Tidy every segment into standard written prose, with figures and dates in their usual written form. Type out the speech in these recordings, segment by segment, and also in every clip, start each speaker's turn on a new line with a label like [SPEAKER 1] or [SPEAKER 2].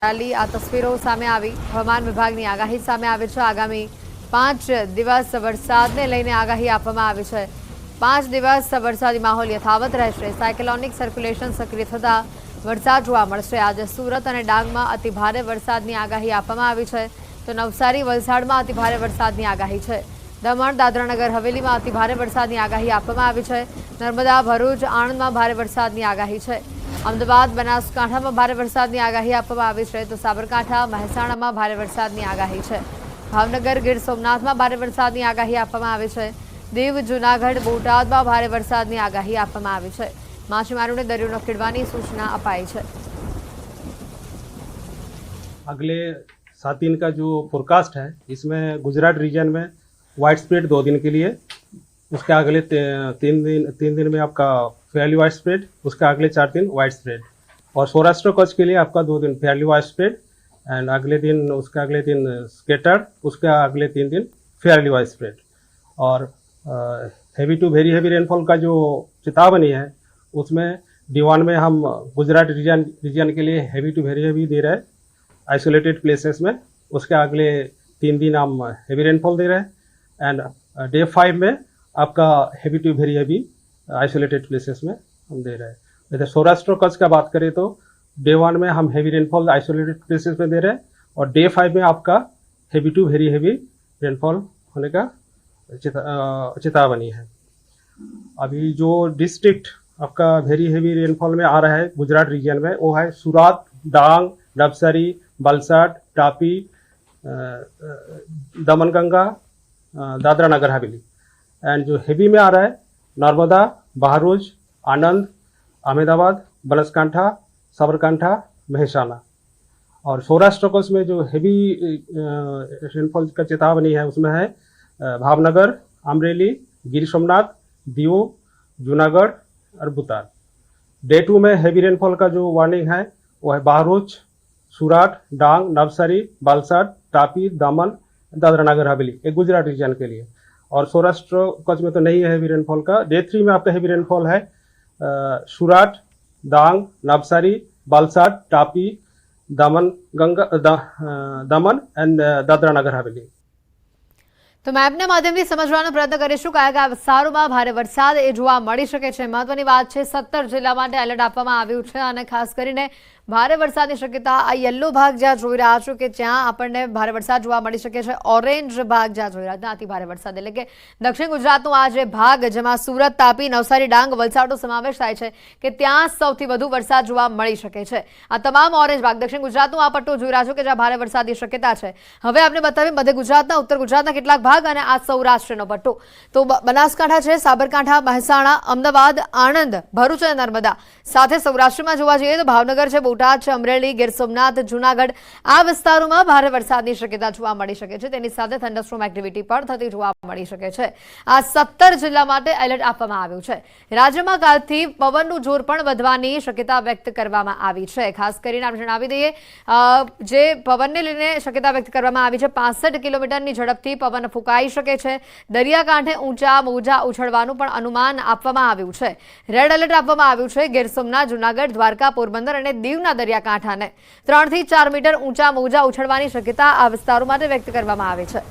[SPEAKER 1] આ તસવીરો સામે આવી હવામાન વિભાગની આગાહી સામે આવી છે। આગામી 5 દિવસ વરસાદને લઈને આગાહી આપવામાં આવી છે। 5 દિવસ વરસાદી માહોલ યથાવત રહેશે। સાયક્લોનિક સર્ક્યુલેશન સક્રિય થતા વરસાદ જોવા મળશે। આજે સુરત અને ડાંગમાં અતિભારે વરસાદની આગાહી આપવામાં આવી છે, તો નવસારી વલસાડમાં અતિભારે વરસાદની આગાહી છે। દમણ દાદરાનગર હવેલીમાં અતિભારે વરસાદની આગાહી આપવામાં આવી છે। નર્મદા ભરૂચ આણંદમાં ભારે વરસાદની આગાહી છે। અમદાવાદ બનાસકાંઠામાં ભારે વરસાદની આગાહી આપવામાં આવી છે, તો સાબરકાંઠા મહેસાણામાં ભારે વરસાદની આગાહી છે। ભાવનગર ગીર સોમનાથમાં ભારે વરસાદની આગાહી આપવામાં આવી છે। દીવ જૂનાગઢ બોટાદમાં ભારે વરસાદની આગાહી આપવામાં આવી છે। માછીમારોને દરિયો ન ખેડવાની સૂચના અપાઈ છે।
[SPEAKER 2] अगले 7 दिन का जो फोरकास्ट है, इसमें गुजरात रीजन में वाइड स्प्रेड 2 दिन के लिए, उसके अगले 3 दिन में आपका फेयरली वाइड स्प्रेड, उसके अगले 4 दिन वाइड स्प्रेड, और सौराष्ट्र कच्छ के लिए आपका 2 दिन फेयरली वाइड स्प्रेड एंड उसके अगले दिन स्केटर्ड, उसके अगले 3 दिन फेयरली वाइड स्प्रेड। और heavy to very heavy rainfall का जो चेतावनी है, उसमें D1 में हम गुजरात रीजन के लिए हेवी टू वेरी हेवी दे रहे हैं आइसोलेटेड प्लेसेस में। उसके अगले 3 दिन हम हेवी रेनफॉल दे रहे हैं एंड डे 5 में आपका heavy to very heavy isolated places में हम दे रहे हैं। इधर सौराष्ट्र कच्छ का बात करें तो डे 1 में हम हेवी रेनफॉल आइसोलेटेड प्लेसेस में दे रहे हैं और डे 5 में आपका heavy to very heavy rainfall होने का चेतावनी है। अभी जो डिस्ट्रिक्ट आपका वेरी हेवी रेनफॉल में आ रहा है गुजरात रीजन में, वो है सूरत, डांग, नवसारी, वलसाड, तापी, दमनगंगा, दादरा नगर हवेली। एंड जो हेवी में आ रहा है नर्मदा, बहरोज, आनंद, अहमदाबाद, बनासकांठा, साबरकांठा, महेसाणा। और सौराष्ट्र कच्छ में जो हेवी रेनफॉल का चेतावनी है, उसमें है भावनगर, अमरेली, गिर सोमनाथ, दीव, जूनागढ़ और बोटाद। डे 2 में हेवी रेनफॉल का जो वार्निंग है वो है बहरोज, सूरत, डांग, नवसारी, वलसाड, तापी, दमन, दादरा नगर हवेली, एक गुजरात रीजन के लिए। और सौराष्ट्र कच्छ में तो नहीं है हेवी रेनफॉल का। डे 3 में आपका हेवी रेनफॉल है सूरत, डांग, नवसारी, वलसाड, तापी, दमन एंड दादरा नगर हवेली।
[SPEAKER 1] તો મેપના માધ્યમથી સમજવાનો પ્રયત્ન કરીશું કયા કયા વિસ્તારોમાં ભારે વરસાદ એ જોવા મળી શકે છે। મહત્વની વાત છે 17 જિલ્લા માટે એલર્ટ આપવામાં આવ્યું છે અને ખાસ કરીને ભારે વરસાદની શક્યતા આ યલો ભાગ જ્યાં જોઈ રહ્યા છો કે ત્યાં આપણને ભારે વરસાદ જોવા મળી શકે છે। ઓરેન્જ ભાગ જ્યાં જોઈ રહ્યા ત્યાં અતિ ભારે વરસાદ એટલે કે દક્ષિણ ગુજરાતનો આ જે ભાગ જેમાં સુરત, તાપી, નવસારી, ડાંગ, વલસાડનો સમાવેશ થાય છે કે ત્યાં સૌથી વધુ વરસાદ જોવા મળી શકે છે। આ તમામ ઓરેન્જ ભાગ દક્ષિણ ગુજરાતનો આ પટ્ટો જોઈ રહ્યા છો કે જ્યાં ભારે વરસાદની શક્યતા છે। હવે આપણે બતાવીએ મધ્ય ગુજરાતના, ઉત્તર ગુજરાતના કેટલાક ભાગ અને આ સૌરાષ્ટ્રનો પટ્ટો। તો બનાસકાંઠા છે, સાબરકાંઠા, મહેસાણા, અમદાવાદ, આણંદ, ભરૂચ અને નર્મદા સાથે સૌરાષ્ટ્રમાં જોવા જઈએ તો ભાવનગર છે, બોટાદ છે, અમરેલી, ગીર સોમનાથ, જૂનાગઢ આ વિસ્તારોમાં ભારે વરસાદની શક્યતા જોવા મળી શકે છે। તેની સાથે થંડરસ્ટોર્મ એક્ટિવિટી પણ થતી જોવા મળી શકે છે। આ 17 જિલ્લા માટે એલર્ટ આપવામાં આવ્યું છે। રાજ્યમાં કાલથી પવનનું જોર પણ વધવાની શક્યતા વ્યક્ત કરવામાં આવી છે। ખાસ કરીને આપણે જણાવી દઈએ જે પવનને લઈને શક્યતા વ્યક્ત કરવામાં આવી છે 65 કિલોમીટરની ઝડપથી પવન ફૂંકાઈ શકે છે। દરિયાકાંઠે ઊંચા મોજા ઉછળવાનું પણ અનુમાન આપવામાં આવ્યું છે। રેડ એલર્ટ આપવામાં આવ્યું છે ગીર સોમનાથ, જૂનાગઢ, દ્વારકા, પોરબંદર અને દીવના દરિયાકાંઠાને 3 થી 4 મીટર ઊંચા મોજા ઉછળવાની શક્યતા આ વિસ્તારો માટે વ્યક્ત કરવામાં આવી છે।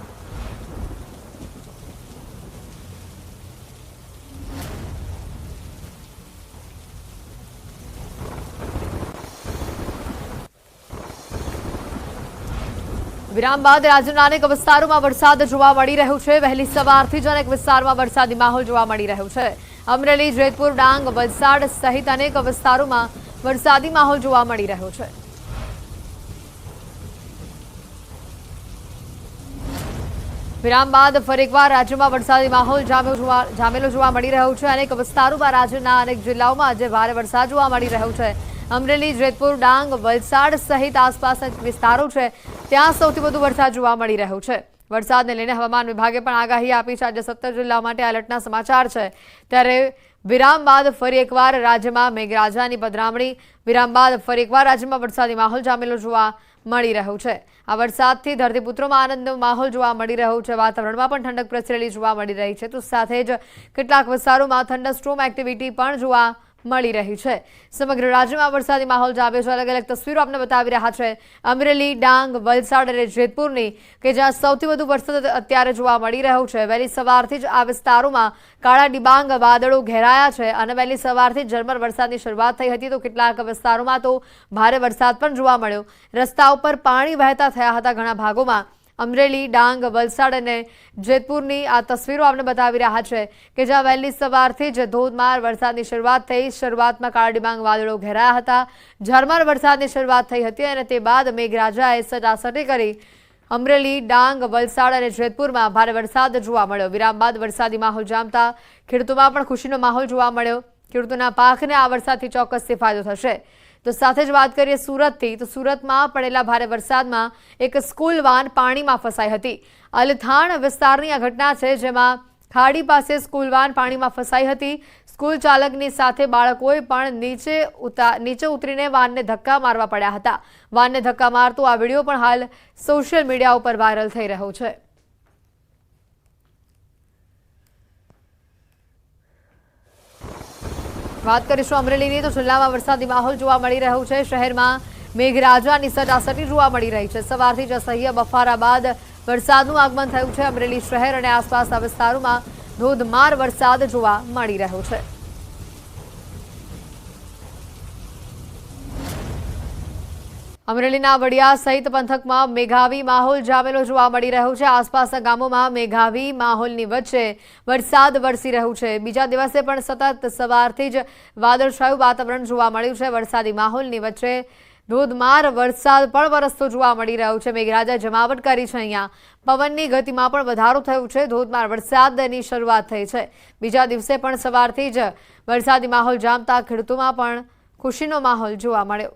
[SPEAKER 1] વિરામ બાદ રાજ્યના અનેક વિસ્તારોમાં વરસાદ જોવા મળી રહ્યો છે। વહેલી સવારથી જ અનેક વિસ્તારોમાં વરસાદી માહોલ જોવા મળી રહ્યો છે। અમરેલી, જેતપુર, ડાંગ, વલસાડ સહિત અનેક વિસ્તારોમાં વરસાદી માહોલ જોવા મળી રહ્યો છે। વિરામ બાદ ફરી એકવાર રાજ્યમાં વરસાદી માહોલ જામેલો જોવા મળી રહ્યો છે। અનેક વિસ્તારોમાં રાજ્યના અનેક જિલ્લાઓમાં આજે ભારે વરસાદ જોવા મળી રહ્યો છે। અમરેલી, જેતપુર, ડાંગ, વલસાડ સહિત આસપાસના વિસ્તારો છે ત્યાં સૌથી વધુ વરસાદ જોવા મળી રહ્યો છે। વરસાદને લઈને હવામાન વિભાગે પણ આગાહી આપી છે। આજે 17 જિલ્લા માટે એલર્ટના સમાચાર છે। ત્યારે વિરામ બાદ ફરી એકવાર રાજ્યમાં મેઘરાજાની પધરામણી। વિરામ બાદ ફરી એકવાર રાજ્યમાં વરસાદી માહોલ જામેલો જોવા મળી રહ્યો છે। આ વરસાદથી ધરતીપુત્રોમાં આનંદનો માહોલ જોવા મળી રહ્યો છે। વાતાવરણમાં પણ ઠંડક પ્રસરેલી જોવા મળી રહી છે। તો સાથે જ કેટલાક વિસ્તારોમાં થંડરસ્ટોર્મ એક્ટિવિટી પણ જોવા મળી રહી છે। સમગ્ર રાજ્યમાં વરસાદી માહોલ જામ્યો છે। અલગ અલગ તસવીરો આપણે બતાવી રહ્યા છે અમરેલી, ડાંગ, વલસાડ અને જેતપુરની, કે જ્યાં સૌથી વધુ વરસાદ અત્યારે જોવા મળી રહ્યો છે। વહેલી સવારથી જ આ વિસ્તારોમાં કાળા ડિબાંગ વાદળો ઘેરાયા છે અને વહેલી સવારથી ઝરમર વરસાદની શરૂઆત થઈ હતી, તો કેટલાક વિસ્તારોમાં તો ભારે વરસાદ પણ જોવા મળ્યો। રસ્તા ઉપર પાણી વહેતા થયા હતા ઘણા ભાગોમાં। અમરેલી, ડાંગ, વલસાડ અને જેતપુરની આ તસવીરો આપણે બતાવી રહ્યા છે કે જ્યાં વહેલી સવારથી જ ધોધમાર વરસાદની શરૂઆત થઈ। શરૂઆતમાં કાળા ડિબાંગ વાદળો ઘેરાયા હતા, ઝરમર વરસાદની શરૂઆત થઈ હતી અને તે બાદ મેઘરાજાએ સટાસટી કરી અમરેલી, ડાંગ, વલસાડ અને જેતપુરમાં ભારે વરસાદ જોવા મળ્યો। વિરામ બાદ વરસાદી માહોલ જામતા ખેડૂતોમાં પણ ખુશીનો માહોલ જોવા મળ્યો। ખેડૂતોના પાકને આ વરસાદથી ચોક્કસથી ફાયદો થશે। તો સાથે જ વાત કરીએ સુરતથી, તો સુરતમાં પડેલા ભારે વરસાદમાં એક સ્કૂલ વાન પાણીમાં ફસાઈ હતી। અલથાણ વિસ્તારની આ ઘટના છે, જેમાં ખાડી પાસે સ્કૂલ વાન પાણીમાં ફસાઈ હતી। સ્કૂલ ચાલકની સાથે બાળકોએ પણ નીચે ઉતરીને વાનને ધક્કા મારવા પડ્યા હતા। વાનને ધક્કા મારતો આ વિડીયો પણ હાલ સોશિયલ મીડિયા ઉપર વાયરલ થઈ રહ્યો છે। વાત કરીશું અમરેલીની, તો જિલ્લામાં વરસાદી માહોલ જોવા મળી રહ્યો છે। શહેરમાં મેઘરાજાની સટાસટી જોવા મળી રહી છે। સવારથી જ અસહ્ય બફારા બાદ વરસાદનું આગમન થયું છે। અમરેલી શહેર અને આસપાસના વિસ્તારોમાં ધોધમાર વરસાદ જોવા મળી રહ્યો છે। અમરેલીના વડિયા સહિત પંથકમાં મેઘાવી માહોલ જામેલો જોવા મળી રહ્યો છે। આસપાસના ગામોમાં મેઘાવી માહોલની વચ્ચે વરસાદ વરસી રહ્યો છે। બીજા દિવસે પણ સતત સવારથી જ વાદળછાયું વાતાવરણ જોવા મળ્યું છે। વરસાદી માહોલની વચ્ચે ધોધમાર વરસાદ પણ વરસતો જોવા મળી રહ્યો છે। મેઘરાજાએ જમાવટ કરી છે। અહીંયા પવનની ગતિમાં પણ વધારો થયો છે। ધોધમાર વરસાદની શરૂઆત થઈ છે। બીજા દિવસે પણ સવારથી જ વરસાદી માહોલ જામતા ખેડૂતોમાં પણ ખુશીનો માહોલ જોવા મળ્યો।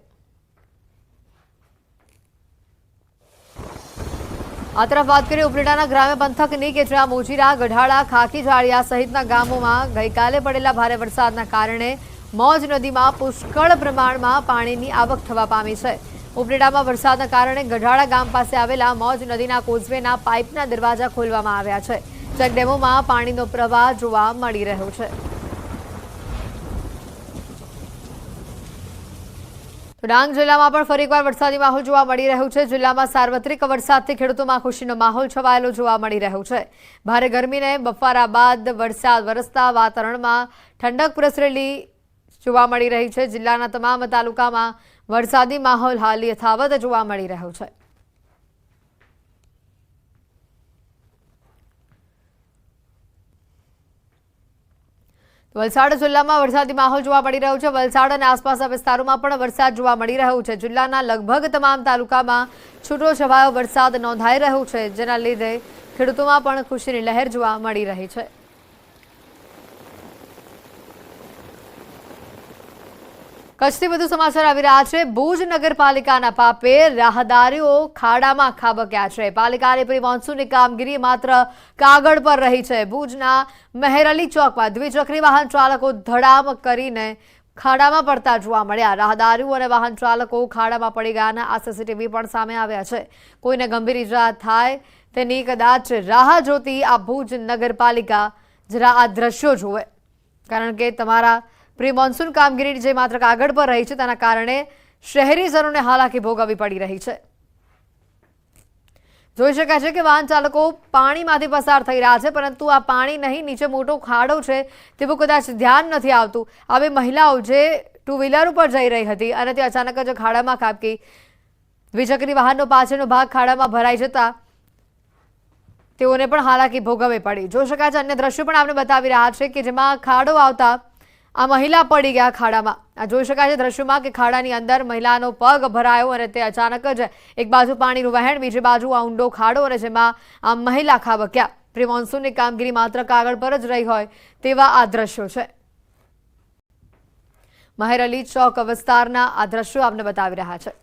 [SPEAKER 1] આ તરફ વાત કરીએ ઉપલેટાના ગ્રામ્ય પંથકની, કે જ્યાં મોજીરા, ગઢાળા, ખાકી જાળિયા સહિતના ગામોમાં ગઈકાલે પડેલા ભારે વરસાદના કારણે મોજ નદીમાં પુષ્કળ પ્રમાણમાં પાણીની આવક થવા પામી છે। ઉપલેટામાં વરસાદના કારણે ગઢાળા ગામ પાસે આવેલા મોજ નદીના કોઝવેના પાઇપના દરવાજા ખોલવામાં આવ્યા છે। ચેકડેમોમાં પાણીનો પ્રવાહ જોવા મળી રહ્યો છે। ડાંગ જિલ્લામાં પણ ફરી એકવાર વરસાદી માહોલ જોવા મળી રહ્યો છે। જિલ્લામાં સાર્વત્રિક વરસાદથી ખેડૂતોમાં ખુશીનો માહોલ છવાયેલો જોવા મળી રહ્યો છે। ભારે ગરમીને બફારા બાદ વરસાદ વરસતા વાતાવરણમાં ઠંડક પ્રસરેલી જોવા મળી રહી છે। જિલ્લાના તમામ તાલુકામાં વરસાદી માહોલ હાલ યથાવત જોવા મળી રહ્યો છે। વલસાડ જિલ્લામાં વરસાદી માહોલ જોવા મળી રહ્યો છે। વલસાડ અને આસપાસના વિસ્તારોમાં પણ વરસાદ જોવા મળી રહ્યો છે। જિલ્લાના લગભગ તમામ તાલુકામાં છૂટોછવાયો વરસાદ નોંધાઈ રહ્યો છે, જેના લીધે ખેડૂતોમાં પણ ખુશીની લહેર જોવા મળી રહી છે। કચ્છથી વધુ સમાચાર આવી રહ્યા છે। ભુજ નગરપાલિકાના પાપે રાહદારીઓ ખાડામાં ખાબક્યા છે। પાલિકાની પ્રી મોન્સૂનની કામગીરી માત્ર કાગળ પર રહી છે। ભુજના મહેરઅલી ચોકમાં દ્વિચક્રી વાહન ચાલકો ધડામ કરીને ખાડામાં પડતા જોવા મળ્યા। રાહદારીઓ અને વાહન ચાલકો ખાડામાં પડી ગયાના આ સીસીટીવી પણ સામે આવ્યા છે। કોઈને ગંભીર ઇજા થાય તેની કદાચ રાહ જોતી આ ભુજ નગરપાલિકા જરા આ દ્રશ્યો જોવે, કારણ કે તમારા પ્રી મોન્સૂન કામગીરી જે માત્ર કાગળ પર રહી છે, તેના કારણે શહેરીજનોને હાલાકી ભોગવવી પડી રહી છે। જોઈ શકાય છે કે વાહન ચાલકો પાણીમાંથી પસાર થઈ રહ્યા છે, પરંતુ આ પાણી નહીં, નીચે મોટો ખાડો છે તેવું કદાચ ધ્યાન નથી આવતું। આ બે મહિલાઓ જે ટુ વ્હીલર ઉપર જઈ રહી હતી અને તે અચાનક જ ખાડામાં ખાબકી। દ્વિચક્રી વાહનનો પાછળનો ભાગ ખાડામાં ભરાઈ જતા તેઓને પણ હાલાકી ભોગવવી પડી। જોઈ શકાય છે અન્ય દ્રશ્યો પણ આપણે બતાવી રહ્યા છે કે જેમાં ખાડો આવતા આ મહિલા પડી ગયા ખાડામાં। આ જોઈ શકાય છે દ્રશ્યોમાં કે ખાડાની અંદર મહિલાનો પગ ભરાયો અને તે અચાનક જ એક બાજુ પાણીનું વહેણ, બીજી બાજુ આ ઊંડો ખાડો અને જેમાં આ મહિલા ખાબક્યા। પ્રી મોન્સૂનની કામગીરી માત્ર કાગળ પર જ રહી હોય તેવા આ દ્રશ્યો છે। મહેરઅલી ચોક વિસ્તારના આ દ્રશ્યો આપને બતાવી રહ્યા છે।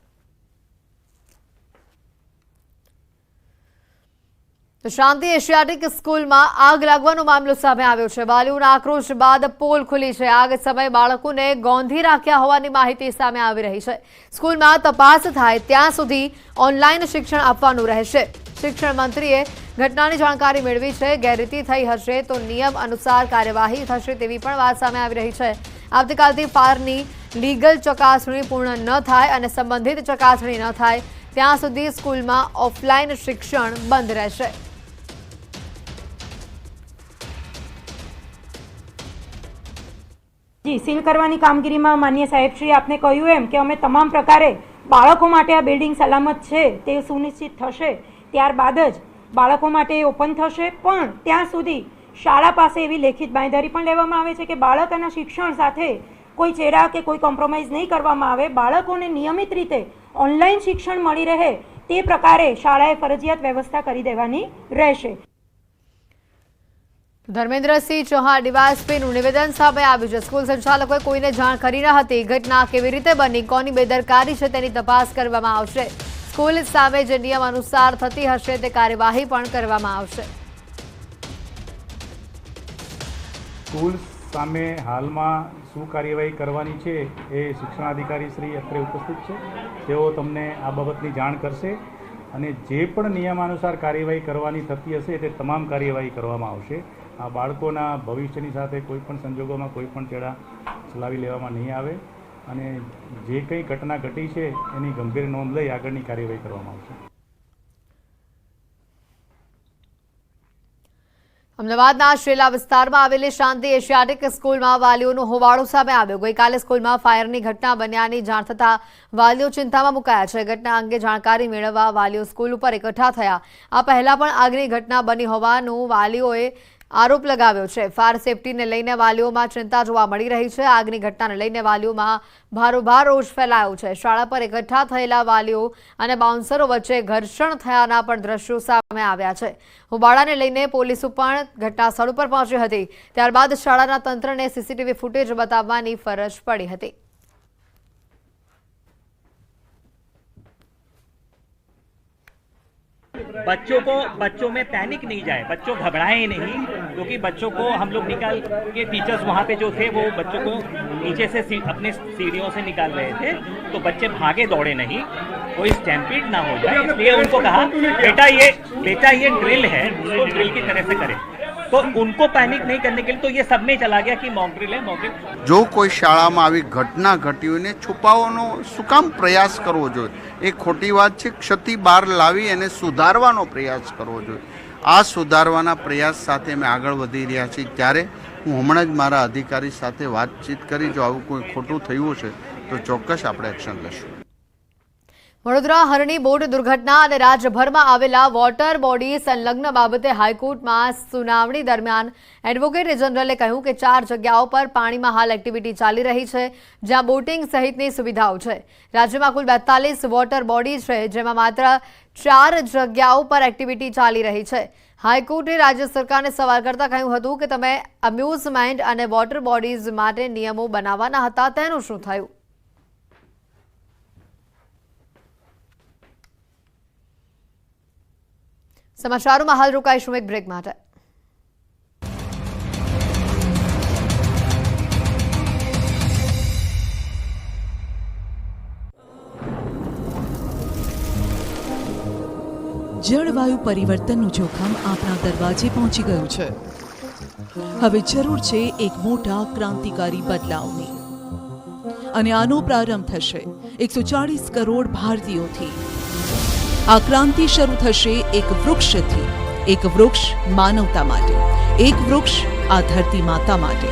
[SPEAKER 1] તો શાંતિ એશિયાટિક સ્કૂલમાં આગ લાગવાનો મામલો સામે આવ્યો છે। વાલીઓના આક્રોશ બાદ પોલ ખુલી છે। આગ સમયે બાળકોને ગોંધી રાખ્યા હોવાની માહિતી સામે આવી રહી છે। સ્કૂલમાં તપાસ થાય ત્યાં સુધી ઓનલાઈન શિક્ષણ આપવાનું રહેશે। શિક્ષણ મંત્રીએ ઘટનાની જાણકારી મેળવી છે। ગેરરીતિ થઈ હશે તો નિયમ અનુસાર કાર્યવાહી થશે તેવી પણ વાત સામે આવી રહી છે। આવતીકાલથી ફાયરની લીગલ ચકાસણી પૂર્ણ ન થાય અને સંબંધિત ચકાસણી ન થાય ત્યાં સુધી સ્કૂલમાં ઓફલાઈન શિક્ષણ બંધ રહેશે.
[SPEAKER 3] જી, સીલ કરવાની કામગીરીમાં માન્ય સાહેબશ્રી આપને કહ્યું એમ કે અમે તમામ પ્રકારે બાળકો માટે આ બિલ્ડિંગ સલામત છે તે સુનિશ્ચિત થશે, ત્યારબાદ જ બાળકો માટે ઓપન થશે. પણ ત્યાં સુધી શાળા પાસે એવી લેખિત બાંયધરી પણ લેવામાં આવે છે કે બાળકોના શિક્ષણ સાથે કોઈ ચેડા કે કોઈ કોમ્પ્રોમાઇઝ નહીં કરવામાં આવે. બાળકોને નિયમિત રીતે ઓનલાઈન શિક્ષણ મળી રહે તે પ્રકારે શાળાએ ફરજિયાત વ્યવસ્થા કરી દેવાની રહેશે.
[SPEAKER 1] ધર્મેન્દ્રસિંહ ચૌહાણ ડીવાયએસપીનું નિવેદન સામે આવ્યું છે. સ્કૂલ સંચાલકોએ કોઈને જાણ કરી ન હતી. ઘટના કેવી રીતે બની, કોની બેદરકારી છે તેની તપાસ કરવામાં આવશે. સ્કૂલ સામે જે નિયમ અનુસાર થતી હશે તે કાર્યવાહી પણ કરવામાં આવશે.
[SPEAKER 4] સ્કૂલ સામે હાલમાં શું કાર્યવાહી કરવાની છે એ શિક્ષણાધિકારી શ્રી અત્રે ઉપસ્થિત છે. તેઓ તમને આ બાબતની જાણ કરશે અને જે પણ નિયમાનુસાર કાર્યવાહી કરવાની થતી હશે તે તમામ કાર્યવાહી કરવામાં આવશે. આ બાળકોના ભવિષ્યની સાથે કોઈ પણ સંજોગોમાં કોઈ પણ ચેડા ચલાવી લેવામાં નહીં આવે અને જે કંઈ ઘટના ઘટી છે એની ગંભીર નોંધ લઈ આગળની કાર્યવાહી કરવામાં આવશે.
[SPEAKER 1] અમદાવાદના શેલા વિસ્તારમાં આવેલી શાંતિ એશિયાટિક સ્કૂલમાં વાલીઓનો હોબાળો સામે આવ્યો. ગઈકાલે સ્કૂલમાં ફાયરની ઘટના બન્યાની જાણ થતાં વાલીઓ ચિંતામાં મુકાયા છે. ઘટના અંગે જાણકારી મેળવવા વાલીઓ સ્કૂલ ઉપર એકઠા થયા. આ પહેલા પણ આગની ઘટના બની હોવાનું વાલીઓએ આરોપ લગાવ્યો છે. ફાયર સેફટીને લઈને વાલીઓમાં ચિંતા જોવા મળી રહી છે. આગની ઘટનાને લઈને વાલીઓમાં ભારોભાર રોષ ફેલાયો છે. શાળા પર એકઠા થયેલા વાલીઓ અને બાઉન્સરો વચ્ચે ઘર્ષણ થયાના પણ દ્રશ્યો સામે આવ્યા છે. હોબાળાને લઈને પોલીસ પણ ઘટના સ્થળ ઉપર પહોંચી હતી. ત્યારબાદ શાળાના તંત્રને સીસીટીવી ફૂટેજ બતાવવાની ફરજ પડી હતી.
[SPEAKER 5] बच्चों में पैनिक नहीं जाए, बच्चों घबराए नहीं, क्योंकि बच्चों को हम लोग निकाल के टीचर्स वहाँ पे जो थे वो बच्चों को नीचे से अपने सीढ़ियों से निकाल रहे थे, तो बच्चे भागे दौड़े नहीं, कोई स्टैम्पीड ना हो जाए, इसलिए उनको कहा बेटा ये ड्रिल है, उसको ड्रिल की तरह से करें. तो उनको पैनिक नहीं करने के लिए तो ये सब में चला गया कि मॉक ड्रिल है, मॉक ड्रिल.
[SPEAKER 6] જો કોઈ શાળામાં આવી ઘટના ઘટી હોય ને છુપાવવાનો શું કામ પ્રયાસ કરવો જોઈએ? એ ખોટી વાત છે. ક્ષતિ બહાર લાવી એને સુધારવાનો પ્રયાસ કરવો જોઈએ. આ સુધારવાના પ્રયાસ સાથે અમે આગળ વધી રહ્યા છીએ. ત્યારે હું હમણાં જ મારા અધિકારી સાથે વાતચીત કરી, જો આવું કોઈ ખોટું થયું છે તો ચોક્કસ આપણે એક્શન લઈશું.
[SPEAKER 1] વડોદરા હરણી બોટ દુર્ઘટના અને રાજ્યભરમાં આવેલા વોટર બોડી સંલગ્ન બાબતે હાઈકોર્ટમાં સુનાવણી દરમિયાન એડવોકેટ જનરલે કહ્યું કે 4 જગ્યાઓ પર પાણીમાં હાલ એક્ટિવિટી ચાલી રહી છે, જ્યાં બોટિંગ સહિતની સુવિધાઓ છે. રાજ્યમાં કુલ 42 વોટર બોડી છે, જેમાં માત્ર 4 જગ્યાઓ પર એક્ટિવિટી ચાલી રહી છે. હાઈકોર્ટે રાજ્ય સરકારને સવાલ કરતા કહ્યું હતું કે તમે અમ્યુઝમેન્ટ અને વોટર બોડીઝ માટે નિયમો બનાવવાના હતા, તેનું શું થયું? સમાચારોમાં હાલ રોકાઈશું એક બ્રેક માટે.
[SPEAKER 7] જળવાયુ પરિવર્તનનું જોખમ આપણા દરવાજે પહોંચી ગયું છે. હવે જરૂર છે એક મોટા ક્રાંતિકારી બદલાવની, અને આનો પ્રારંભ થશે 140 કરોડ ભારતીયોથી. આ ક્રાંતિ શરૂ થશે એક વૃક્ષથી. એક વૃક્ષ માનવતા માટે, એક વૃક્ષ આ ધરતી માતા માટે,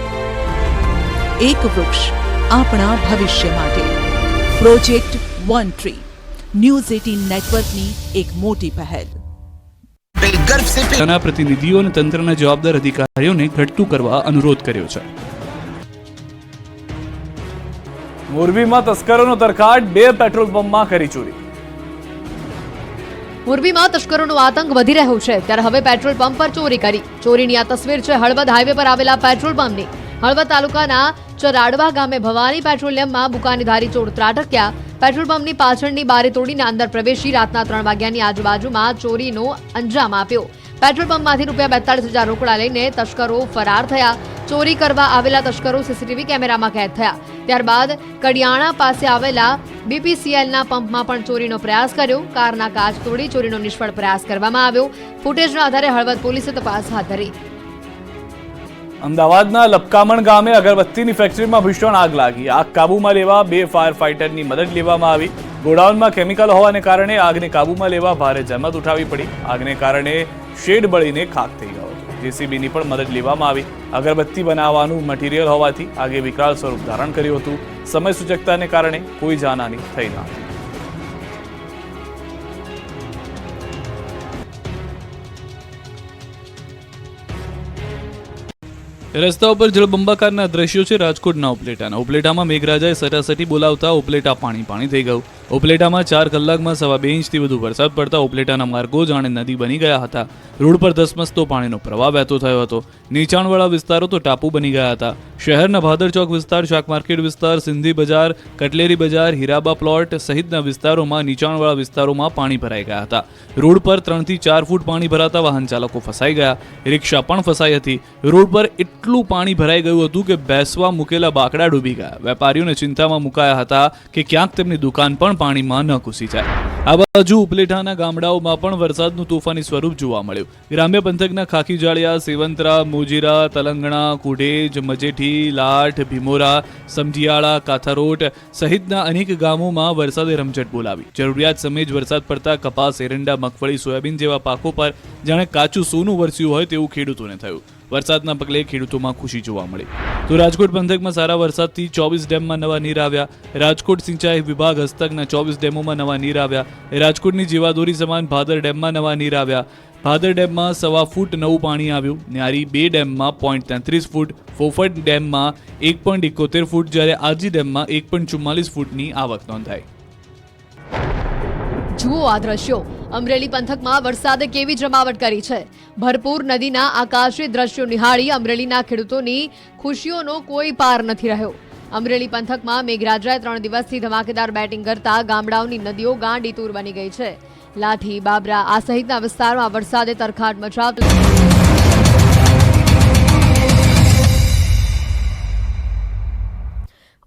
[SPEAKER 7] એક વૃક્ષ આપણા ભવિષ્ય માટે. પ્રોજેક્ટ વન ટ્રી, ન્યૂઝ 18 નેટવર્કની એક મોટી પહેલ.
[SPEAKER 8] તેના પ્રતિનિધિઓ અને તંત્રના જવાબદાર અધિકારીઓને ઘટતું કરવા અનુરોધ કર્યો છે.
[SPEAKER 9] મોરબીમાં તસ્કરોનો તરખાટ, 2 પેટ્રોલ પંપમાં કરી ચોરી.
[SPEAKER 1] મોરબીમાં તસ્કરોનો આતંક વધી રહ્યો છે, ત્યારે હવે પેટ્રોલ પંપ પર ચોરી કરી. ચોરીની આ તસવીર છે હળવદ હાઈવે પર આવેલા પેટ્રોલ પંપની. હળવદ તાલુકાના ચરાડવા ગામે ભવાની પેટ્રોલિયમમાં બુકાનીધારી ચોર ત્રાટક્યા. પેટ્રોલ પંપની પાછળની બારી તોડીને અંદર પ્રવેશી રાતના 3 વાગ્યાની આજુબાજુમાં ચોરીનો અંજામ આપ્યો. પેટ્રોલ પંપમાંથી ₹42,000 રોકડા લઈને તસ્કરો ફરાર થયા. ચોરી કરવા આવેલા તસ્કરો સીસીટીવી કેમેરામાં કેદ થયા. ત્યારબાદ કડિયાણા પાસે આવેલા બીપીસીએલના પંપમાં પણ ચોરીનો પ્રયાસ કર્યો. કારના કાચ તોડી ચોરીનો નિષ્ફળ પ્રયાસ કરવામાં આવ્યો. ફૂટેજના આધારે હળવદ પોલીસે તપાસ હાથ ધરી.
[SPEAKER 9] અમદાવાદના લપકામણ ગામે અગરબત્તીની ફેક્ટરીમાં ભીષણ આગ લાગી. આગ કાબૂમાં લેવા 2 ફાયર ફાઇટરની મદદ લેવામાં આવી. ગોડાઉનમાં કેમિકલ હોવાને કારણે આગને કાબૂમાં લેવા ભારે જહેમત ઉઠાવવી પડી. આગને કારણે શેડ બળીને ખાખ થઈ ગયો હતો. જેસીબીની પણ મદદ લેવામાં આવી. અગરબત્તી બનાવવાનું મટીરિયલ હોવાથી આગે વિકરાળ સ્વરૂપ ધારણ કર્યું હતું. સમય સૂચકતાને કારણે કોઈ જાનહાની થઈ ન હતી.
[SPEAKER 8] રસ્તા ઉપર જળબંબાકારના દ્રશ્યો છે રાજકોટના ઉપલેટાના. ઉપલેટામાં મેઘરાજાએ સરાસરી બોલાવતા ઉપલેટા પાણી થઈ ગયું. ઉપલેટામાં 4 કલાકમાં 2.5 ઇંચથી વધુ વરસાદ પડતા ઉપલેટાના માર્ગો જાણે નદી બની ગયા હતા. રોડ પર ધસમસતો પાણીનો પ્રવાહ વહેતો થયો હતો. નીચાણવાળા વિસ્તારો તો ટાપુ બની ગયા હતા. શહેરના ભાદર ચોક વિસ્તાર, શાક માર્કેટ વિસ્તાર, સિંધી બજાર, કટલેરી બજાર, હીરાબા પ્લોટ સહિતના વિસ્તારોમાં નીચાણવાળા વિસ્તારોમાં પાણી ભરાઈ ગયા હતા. રોડ પર 3 થી 4 ફૂટ પાણી ભરાતા વાહન ચાલકો ફસાઈ ગયા. રિક્ષા પણ ફસાઈ હતી. રોડ પર એટલું પાણી ભરાઈ ગયું હતું કે બેસવા મૂકેલા બાકડા ડૂબી ગયા. વેપારીઓને ચિંતામાં મુકાયા હતા કે ક્યાંક તેમની દુકાન પણ પાણીમાં ન ઘૂસી જાય. આ બાજુ ઉપલેટાના ગામડાઓમાં પણ વરસાદનું તોફાની સ્વરૂપ જોવા મળ્યું. ગ્રામ્ય પંથકના ખાખીજાળિયા, સેવંતરા, મોજીરા, તલંગણા, કુઢેજ, મજેઠી, લાઠ, ભીમોરા, સમજીયાળા, કાથારોટ સહિતના અનેક ગામોમાં વરસાદે રમઝટ બોલાવી. જરૂરિયાત સમયે જ વરસાદ પડતા કપાસ, એરંડા, મગફળી, સોયાબીન જેવા પાકો પર જાણે કાચું સોનું વરસ્યું હોય તેવું ખેડૂતોને થયું. વરસાદના પગલે ખેડૂતોમાં ખુશી જોવા મળી. તો રાજકોટ પંથકમાં સારા વરસાદથી 24 ડેમમાં નવા નીર આવ્યા. રાજકોટ સિંચાઈ વિભાગ હસ્તકના 24 ડેમોમાં નવા નીર આવ્યા. રાજકોટની જીવાદોરી સમાન ભાદર ડેમમાં નવા નીર આવ્યા. ભાદર ડેમમાં 1.25 ફૂટ નવું પાણી આવ્યું. ન્યારી 2 ડેમમાં 0.33 ફૂટ, ફોફટ ડેમમાં 1.71 ફૂટ, જ્યારે આજી ડેમમાં 1.44 ફૂટની આવક નોંધાઈ.
[SPEAKER 1] જુઓ આ દ્રશ્યો. અમરેલી પંથકમાં વરસાદે કેવી જમાવટ કરી છે. ભરપૂર નદીના આકાશી દ્રશ્યો નિહાળી અમરેલીના ખેડૂતોની ખુશીઓનો કોઈ પાર નથી રહ્યો. અમરેલી પંથકમાં મેઘરાજાએ 3 દિવસથી ધમાકેદાર બેટિંગ કરતા ગામડાઓની નદીઓ ગાંડીતૂર બની ગઈ છે. લાઠી, બાબરા આ સહિતના વિસ્તારોમાં વરસાદે તરખાટ મચાવતો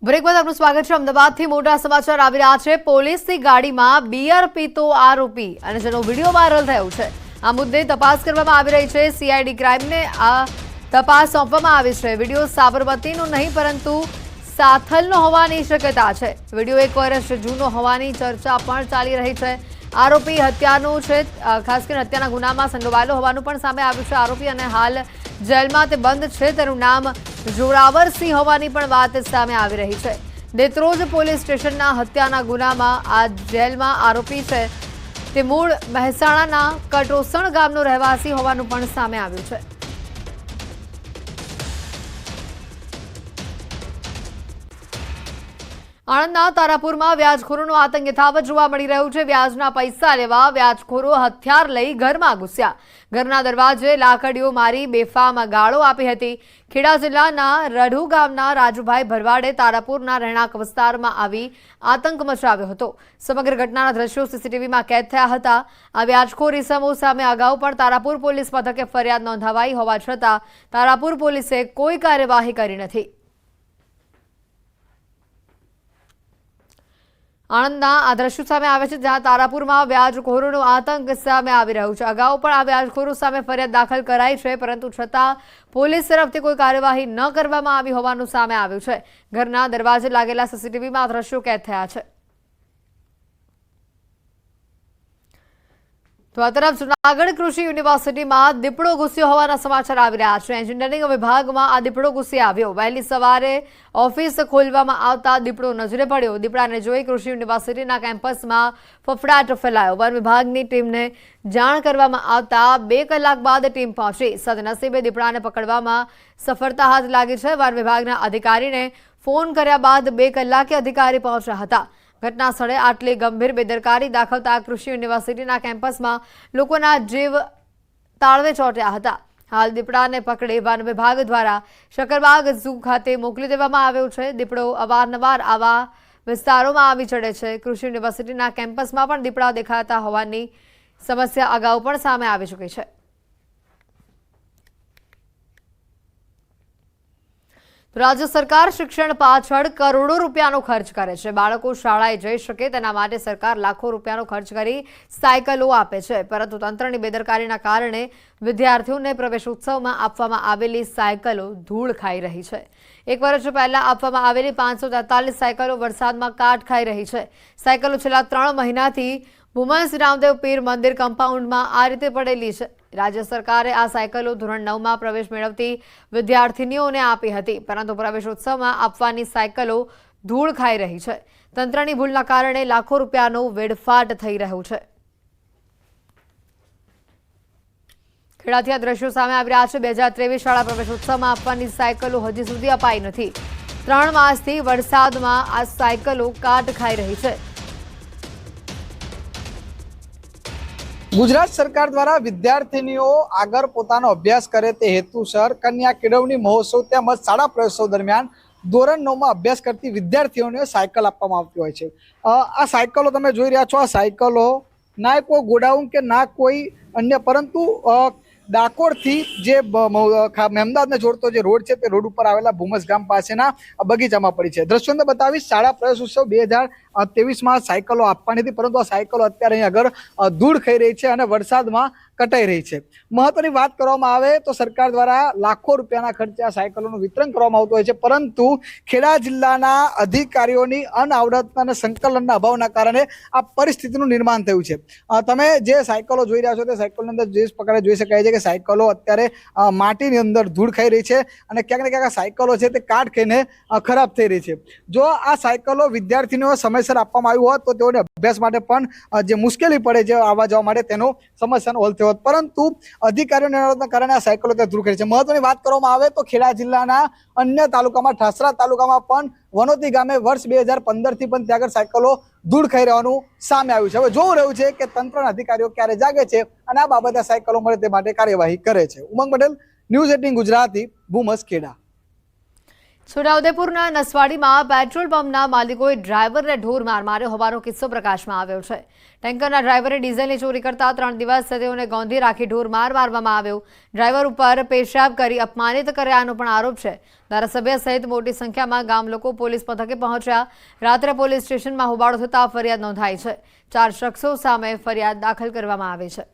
[SPEAKER 1] બ્રેક બાદ આપનું સ્વાગત છે. અમદાવાદથી મોટા સમાચાર આવી રહ્યા છે. પોલીસની ગાડીમાં બિયર પીતો આરોપી અને જેનો વિડીયો વાયરલ થયો છે. આ મુદ્દે તપાસ કરવામાં આવી રહી છે. સીઆઈડી ક્રાઇમને આ તપાસ સોંપવામાં આવી છે. વિડીયો સાબરમતીનો નહીં પરંતુ સાથલનો હોવાની શક્યતા છે. વિડીયો 1 વર્ષ જૂનો હોવાની ચર્ચા પણ ચાલી રહી છે. આરોપી હત્યાનો છે, ખાસ કરીને હત્યાના ગુનામાં સંડોવાયેલો હોવાનું પણ સામે આવ્યું છે. આરોપી અને હાલ જેલમાં તે બંધ છે. તેનું નામ જોરાવરસિંહ હોવાની પણ વાત સામે આવી રહી છે. દેત્રોજ પોલીસ સ્ટેશનના હત્યાના ગુનામાં આ જેલમાં આરોપી છે તે મૂળ મહેસાણાના કટોસણ ગામનો રહેવાસી હોવાનું પણ સામે આવ્યું છે. આણંદના તારાપુરમાં વ્યાજખોરોનો આતંક યથાવત જોવા મળી રહ્યું છે. વ્યાજના પૈસા લેવા વ્યાજખોરો હથિયાર લઈ ઘરમાં ઘૂસ્યા. ઘરના દરવાજે લાકડીઓ મારી બેફામ ગાળો આપી હતી. ખેડા જિલ્લાના રઢુ ગામના રાજુભાઈ ભરવાડે તારાપુરના રહેણાંક વિસ્તારમાં આવી આતંક મચાવ્યો હતો. સમગ્ર ઘટનાના દ્રશ્યો સીસીટીવીમાં કેદ થયા હતા. આ વ્યાજખોર ઇસમો સામે અગાઉ પણ તારાપુર પોલીસ મથકે ફરિયાદ નોંધાવાઈ હોવા છતાં તારાપુર પોલીસે કોઈ કાર્યવાહી કરી નથી. આણંદના આ દ્રશ્યો સામે આવે છે જ્યાં તારાપુરમાં વ્યાજખોરોનો આતંક સામે આવી રહ્યો છે. અગાઉ પણ આ વ્યાજખોરો સામે ફરિયાદ દાખલ કરાઈ છે, પરંતુ છતાં પોલીસ તરફથી કોઈ કાર્યવાહી ન કરવામાં આવી હોવાનું સામે આવ્યું છે. ઘરના દરવાજે લાગેલા સીસીટીવીમાં આ દ્રશ્યો કેદ થયા છે. તો આ તરફ જૂનાગઢ કૃષિ યુનિવર્સિટીમાં દીપડો ઘૂસ્યો હોવાના સમાચાર આવી રહ્યા છે. એન્જિનિયરિંગ વિભાગમાં આ દીપડો ઘૂસી આવ્યો. વહેલી સવારે ઓફિસ ખોલવામાં આવતા દીપડો નજરે પડ્યો. દીપડાને જોઈ કૃષિ યુનિવર્સિટીના કેમ્પસમાં ફફડાટ ફેલાયો. વન વિભાગની ટીમને જાણ કરવામાં આવતા 2 કલાક બાદ ટીમ પહોંચી. સદનસીબે દીપડાને પકડવામાં સફળતા હાથ લાગી છે. વન વિભાગના અધિકારીને ફોન કર્યા બાદ 2 કલાકે અધિકારી પહોંચ્યા હતા. ઘટના સ્થળે આટલી ગંભીર બેદરકારી દાખવતા કૃષિ યુનિવર્સિટીના કેમ્પસમાં લોકોના જીવ તાળવે ચોંટ્યા હતા. હાલ દીપડાને પકડી વન વિભાગ દ્વારા શકરબાગ ઝૂ ખાતે મોકલી દેવામાં આવ્યો છે. દીપડો અવારનવાર આવા વિસ્તારોમાં આવી ચડે છે. કૃષિ યુનિવર્સિટીના કેમ્પસમાં પણ દીપડા દેખાતા હોવાની સમસ્યા અગાઉ પણ સામે આવી ચૂકી છે. રાજ્ય સરકાર શિક્ષણ પાછળ કરોડો રૂપિયાનો ખર્ચ કરે છે. બાળકો શાળાએ જઈ શકે તેના માટે સરકાર લાખો રૂપિયાનો ખર્ચ કરી સાયકલો આપે છે, પરંતુ તંત્રની બેદરકારીના કારણે વિદ્યાર્થીઓને પ્રવેશોત્સવમાં આપવામાં આવેલી સાયકલો ધૂળ ખાઈ રહી છે. એક વર્ષ પહેલા આપવામાં આવેલી 543 સાયકલો વરસાદમાં કાટ ખાઈ રહી છે. સાયકલો છેલ્લા 3 મહિનાથી ભૂમસ રામદેવ પીર મંદિર કમ્પાઉન્ડમાં આ રીતે પડેલી છે. રાજ્ય સરકારે આ સાયકલો ધોરણ 9માં પ્રવેશ મેળવતી વિદ્યાર્થીનીઓને આપી હતી, પરંતુ પ્રવેશોત્સવમાં આપવાની સાયકલો ધૂળ ખાઈ રહી છે. તંત્રની ભૂલના કારણે લાખો રૂપિયાનો વેડફાટ થઈ રહ્યો છે. ખેડાથી આ દ્રશ્યો સામે આવી રહ્યા છે. 2023 શાળા પ્રવેશોત્સવમાં આપવાની સાયકલો હજી સુધી અપાઈ નથી. 3 માસથી વરસાદમાં આ સાયકલો કાટ ખાઈ રહી છે.
[SPEAKER 10] ગુજરાત સરકાર દ્વારા વિદ્યાર્થીનીઓ આગળ પોતાનો અભ્યાસ કરે તે હેતુસર કન્યા કેળવણી મહોત્સવ તેમજ શાળા પ્રવેશોત્સવ દરમિયાન ધોરણ 9માં અભ્યાસ કરતી વિદ્યાર્થીઓને સાયકલ આપવામાં આવતી હોય છે. આ સાયકલો તમે જોઈ રહ્યા છો. આ સાયકલો ના કોઈ ગોડાઉન કે ના કોઈ અન્ય, પરંતુ ડાકોરથી જે મહેમદાવાદને જોડતો જે રોડ છે તે રોડ ઉપર આવેલા ભૂમસ ગામ પાસેના બગીચામાં પડી છે. દ્રશ્યો અંદર બતાવીશ. શાળા પ્રવેશોત્સવ 2023માં સાયકલો આપવાની હતી, પરંતુ આ સાયકલો અત્યારે અહીં આગળ ધૂળ ખાઈ રહી છે અને વરસાદમાં કટાઈ રહી છે. મહત્વની વાત કરવામાં આવે તો સરકાર દ્વારા લાખો રૂપિયાના ખર્ચે આ સાયકલોનું વિતરણ કરવામાં આવતું હોય છે, પરંતુ ખેડા જિલ્લાના અધિકારીઓની અનાવડત અને સંકલનના અભાવના કારણે આ પરિસ્થિતિનું નિર્માણ થયું છે. તમે જે સાયકલો જોઈ રહ્યા છો તે સાયકલની અંદર જે પ્રકારે જોઈ શકાય છે કે સાયકલો અત્યારે માટીની અંદર ધૂળ ખાઈ રહી છે અને ક્યાંક ને ક્યાંક આ સાયકલો છે તે કાટ ખાઈને ખરાબ થઈ રહી છે. જો આ સાયકલો વિદ્યાર્થીઓને સમયસર આપવામાં આવ્યું હોત તો તેઓને અભ્યાસ માટે પણ જે મુશ્કેલી પડે છે આવવા જવા માટે તેનો સમસ્યાનો હલ થયો હોત, પરંતુ અધિકારીઓના કારણે આ સાયકલો ત્યાં ધૂળ ખાઈ છે. મહત્વની વાત કરવામાં આવે તો ખેડા જિલ્લાના અન્ય તાલુકામાં ઠાસરા તાલુકામાં પણ વનોતી ગામે વર્ષ 2015થી પણ ત્યાં આગળ સાયકલો ધૂળ ખાઈ રહેવાનું સામે આવ્યું છે. હવે જોવું રહ્યું છે કે તંત્રના અધિકારીઓ ક્યારે જાગે છે અને આ બાબતે સાયકલો મળે તે માટે કાર્યવાહી કરે છે. ઉમંગ પટેલ, ન્યૂઝ 18 ગુજરાતી, ભૂમસ, ખેડા.
[SPEAKER 1] છોટાઉદેપુરના નસવાડીમાં પેટ્રોલ પંપના માલિકોએ ડ્રાઈવરને ઢોર માર માર્યો હોવાનો કિસ્સો પ્રકાશમાં આવ્યો છે. ટેન્કરના ડ્રાઈવરે ડીઝલની ચોરી કરતા 3 દિવસ તેઓને ગોંધી રાખી ઢોર માર મારવામાં આવ્યો. ડ્રાઈવર ઉપર પેશાબ કરી અપમાનિત કર્યાનો પણ આરોપ છે. ધારાસભ્ય સહિત મોટી સંખ્યામાં ગામ લોકો પોલીસ મથકે પહોંચ્યા. રાત્રે પોલીસ સ્ટેશનમાં હોબાળો થતા ફરિયાદ નોંધાઈ છે. 4 શખ્સો સામે ફરિયાદ દાખલ કરવામાં આવી છે.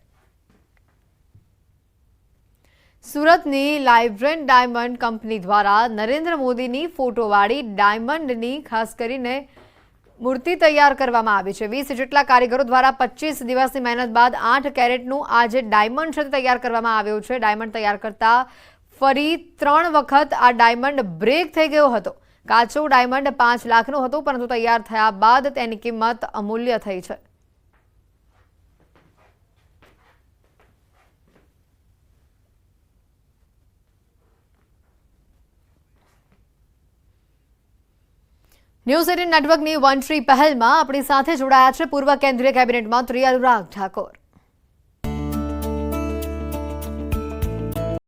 [SPEAKER 1] સુરતની લાઇબ્રેન ડાયમંડ કંપની દ્વારા નરેન્દ્ર મોદીની ફોટોવાળી ડાયમંડની ખાસ કરીને મૂર્તિ તૈયાર કરવામાં આવી છે. 20 જેટલા કારીગરો દ્વારા 25 દિવસની મહેનત બાદ 8 કેરેટનું આ જે ડાયમંડ છે તે તૈયાર કરવામાં આવ્યું છે. ડાયમંડ તૈયાર કરતા ફરી 3 વખત આ ડાયમંડ બ્રેક થઈ ગયો હતો. કાચો ડાયમંડ 5 લાખનો હતો, પરંતુ તૈયાર થયા બાદ તેની કિંમત અમૂલ્ય થઈ છે. ન્યૂઝ 18 નેટવર્કની વન ટ્રી પહેલમાં આપણી સાથે જોડાયા છે પૂર્વ કેન્દ્રીય કેબિનેટ મંત્રી અનુરાગ ઠાકોર.